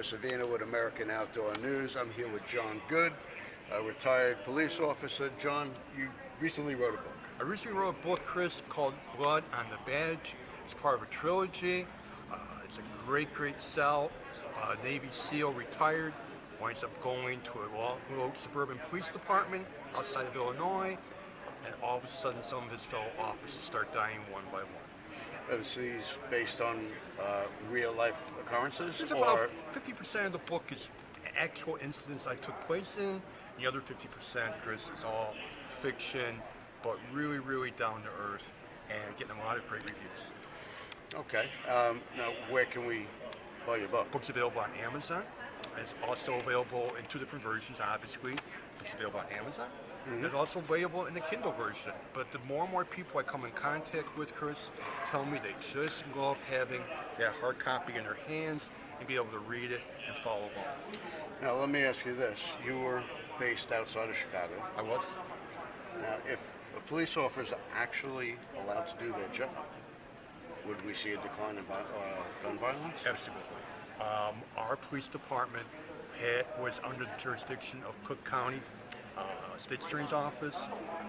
Chris Avina with American Outdoor News. I'm here with John Good, a retired police officer. John, you recently wrote a book. I recently wrote a book, Chris, called Blood on the Badge. It's part of a trilogy. It's a great sell. Navy SEAL retired, winds up going to a little suburban police department outside of Illinois, and all of a sudden some of his fellow officers start dying one by one. This is based on real life occurrences? It's about 50% of the book is actual incidents I took place in. The other 50%, Chris, is all fiction, but really down to earth and getting a lot of great reviews. Okay. Now, where can we buy your book? Book's available on Amazon. It's also available in two different versions, obviously. It's available on Amazon. Mm-hmm. It's also available in the Kindle version. But the more and more people I come in contact with, Chris, tell me they just love having that hard copy in their hands and be able to read it and follow along. Now, let me ask you this. You were based outside of Chicago. I was. Now, if a police officer is actually allowed to do their job, would we see a decline in gun violence? Absolutely. Our police department was under the jurisdiction of Cook County State Attorney's Office,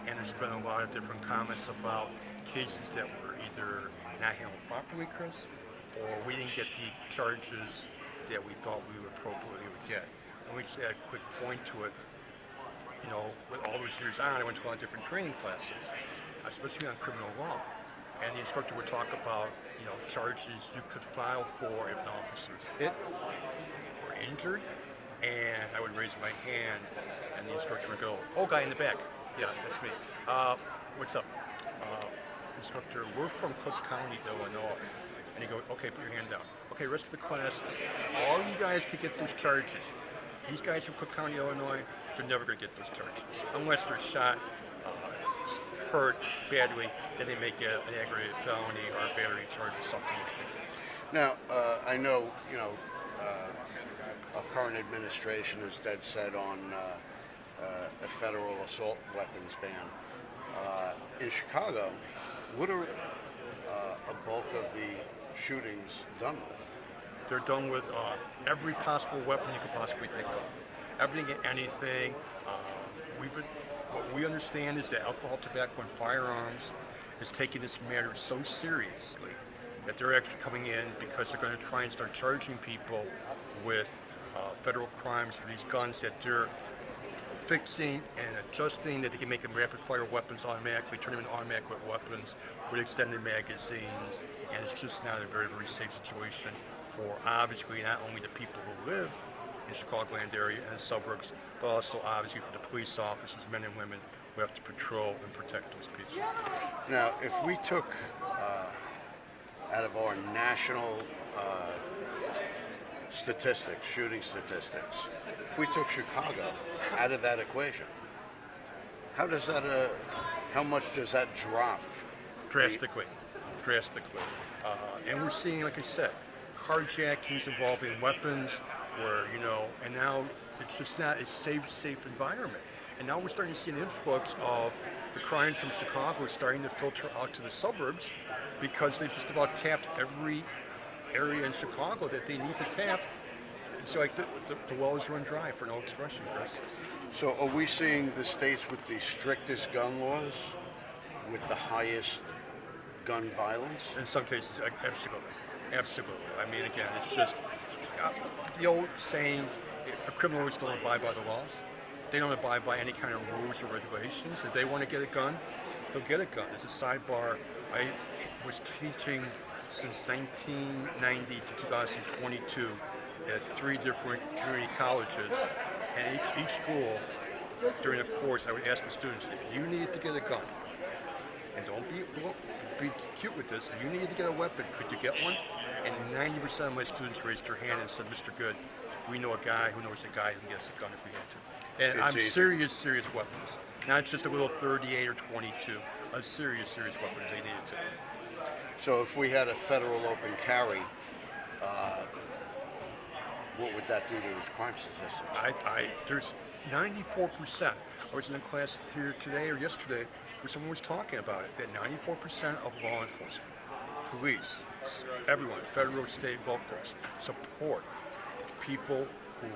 and there's been a lot of different comments about cases that were either not handled properly, Chris, or we didn't get the charges that we thought we would appropriately get. And we just add a quick point to it. You know, with all those years on, I went to a lot of different training classes, especially on criminal law. And the instructor would talk about, you know, charges you could file for if an officer is hit or injured. And I would raise my hand, and the instructor would go, "Oh, guy in the back." "Yeah, that's me." "What's up?" "Instructor, we're from Cook County, Illinois." And he'd go, "Okay, put your hand down." "Okay, rest of the class, all you guys could get those charges. These guys from Cook County, Illinois, they're never going to get those charges. Unless they're shot, hurt badly, then they make an aggravated felony or a battery charge or something like that." Now, I know, our current administration is dead set on a federal assault weapons ban. In Chicago, what are a bulk of the shootings done with? They're done with every possible weapon you could possibly think of. Everything and anything. What we understand is that alcohol, tobacco, and firearms is taking this matter so seriously that they're actually coming in because they're going to try and start charging people with federal crimes for these guns that they're fixing and adjusting, that they can make them rapid-fire weapons automatically, turn them into automatic weapons with extended magazines, and it's just not a very safe situation for, obviously, not only the people who live in the Chicagoland area and the suburbs, but also, obviously, for the police officers, men and women, who have to patrol and protect those people. Now, if we took out of our national statistics, shooting statistics, if we took Chicago out of that equation, how much does that drop? Drastically. And we're seeing, like I said, carjackings involving weapons where, and now it's just not a safe environment. And now we're starting to see an influx of the crimes from Chicago starting to filter out to the suburbs because they've just about tapped every area in Chicago that they need to tap. It's like the well is run dry, for no expression, Chris. So are we seeing the states with the strictest gun laws with the highest gun violence? In some cases, absolutely. I mean, again, it's just the old saying, a criminal is going to abide by the laws. They don't abide by any kind of rules or regulations. If they want to get a gun, they'll get a gun. As a sidebar, I was teaching since 1990 to 2022 at 3 different community colleges, and each school, during the course, I would ask the students, if you need to get a gun, and don't be cute with this, if you needed to get a weapon, could you get one? And 90% of my students raised their hand and said, "Mr. Good, we know a guy who knows a guy who can get us a gun if we had to." And It's I'm easy. serious weapons. Not just a little 38 or 22, a serious weapons they needed to. So if we had a federal open carry, what would that do to the crime statistics? There's 94%. I was in a class here today or yesterday where someone was talking about it, that 94% of law enforcement, police, everyone, federal, state, locals, support people who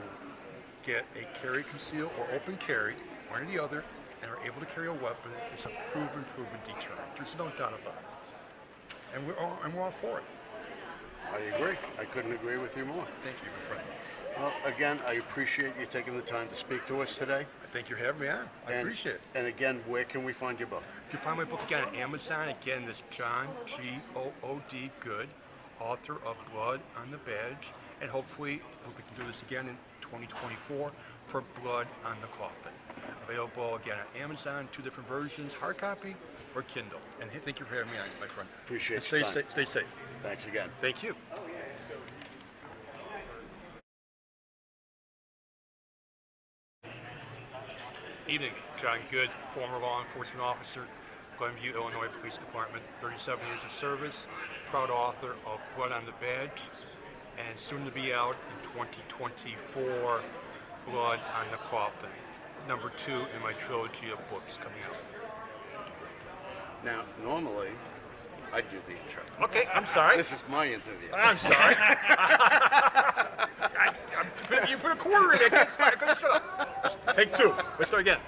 get a carry, conceal, or open carry, one or the other, and are able to carry a weapon. It's a proven deterrent. There's no doubt about it. And we're all for it. I agree. I couldn't agree with you more. Thank you, my friend. Well, again, I appreciate you taking the time to speak to us today. I thank you for having me on. I appreciate it. And again, where can we find your book? You can find my book again on Amazon. Again, this John G.O.O.D. Good, author of Blood on the Badge, and hopefully we can do this again in 2024 for Blood on the Coffin. Available again on Amazon, 2 different versions, hard copy or Kindle. And thank you for having me on, my friend. Appreciate And your time. Stay safe. Thanks again. Thank you. Evening, John Good, former law enforcement officer, Glenview, Illinois Police Department, 37 years of service, proud author of Blood on the Badge, and soon to be out in 2024, Blood on the Coffin, number 2 in my trilogy of books coming out. Now, normally, I do the intro. Okay, I'm sorry. This is my interview. I'm sorry. You put a quarter in it. I couldn't shut up. Take 2. Let's start again.